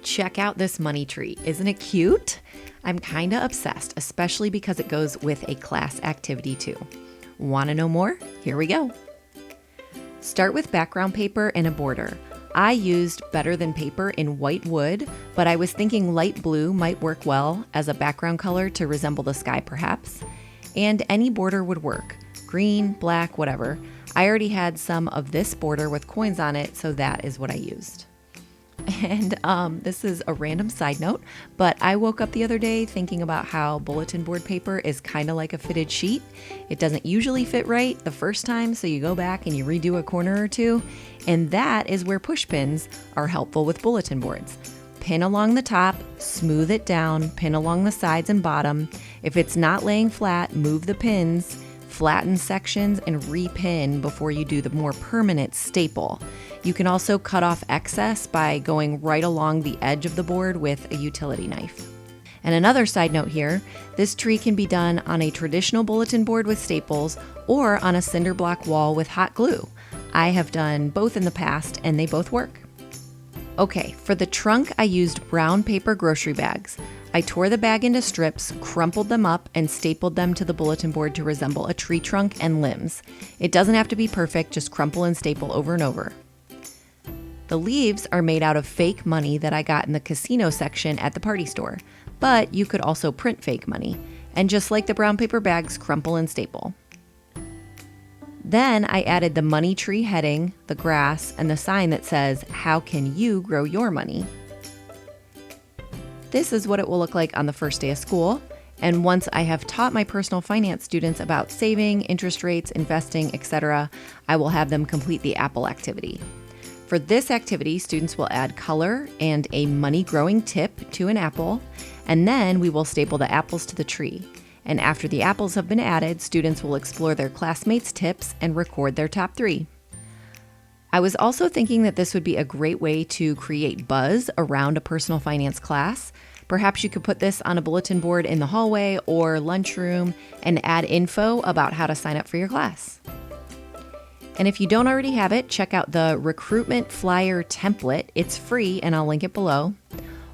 Check out this money tree. Isn't it cute? I'm kind of obsessed, especially because it goes with a class activity too. Want to know more? Here we go. Start with background paper and a border. I used Better Than Paper in white wood, but I was thinking light blue might work well as a background color to resemble the sky perhaps. And any border would work. Green, black, whatever. I already had some of this border with coins on it, so that is what I used. And this is a random side note, but I woke up the other day thinking about how bulletin board paper is kind of like a fitted sheet. It doesn't usually fit right the first time, so you go back and you redo a corner or two. And that is where push pins are helpful with bulletin boards. Pin along the top, smooth it down, pin along the sides and bottom. If it's not laying flat, move the pins, flatten sections, and repin before you do the more permanent staple. You can also cut off excess by going right along the edge of the board with a utility knife. And another side note here, this tree can be done on a traditional bulletin board with staples or on a cinder block wall with hot glue. I have done both in the past and they both work. Okay, for the trunk, I used brown paper grocery bags. I tore the bag into strips, crumpled them up, and stapled them to the bulletin board to resemble a tree trunk and limbs. It doesn't have to be perfect, just crumple and staple over and over. The leaves are made out of fake money that I got in the casino section at the party store, but you could also print fake money, and just like the brown paper bags, crumple and staple. Then I added the money tree heading, the grass, and the sign that says, "How can you grow your money?" This is what it will look like on the first day of school. And once I have taught my personal finance students about saving, interest rates, investing, etc., I will have them complete the apple activity. For this activity, students will add color and a money growing tip to an apple, and then we will staple the apples to the tree. And after the apples have been added, students will explore their classmates' tips and record their top 3. I was also thinking that this would be a great way to create buzz around a personal finance class. Perhaps you could put this on a bulletin board in the hallway or lunchroom and add info about how to sign up for your class. And if you don't already have it, check out the Recruitment flyer template. It's free and I'll link it below.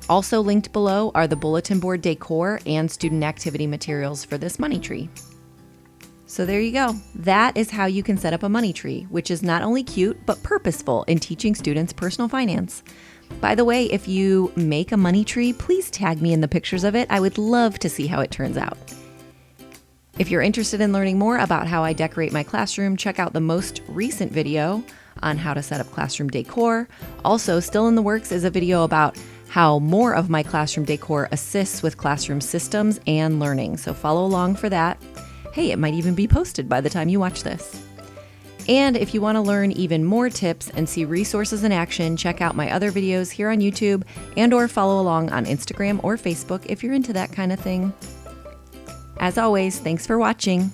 Also linked below are the bulletin board decor and student activity materials for this money tree. So there you go. That is how you can set up a money tree, which is not only cute, but purposeful in teaching students personal finance. By the way, if you make a money tree, please tag me in the pictures of it. I would love to see how it turns out. If you're interested in learning more about how I decorate my classroom, check out the most recent video on how to set up classroom decor. Also, still in the works is a video about how more of my classroom decor assists with classroom systems and learning. So follow along for that. Hey, it might even be posted by the time you watch this. And if you want to learn even more tips and see resources in action, check out my other videos here on YouTube and/or follow along on Instagram or Facebook if you're into that kind of thing. As always, thanks for watching.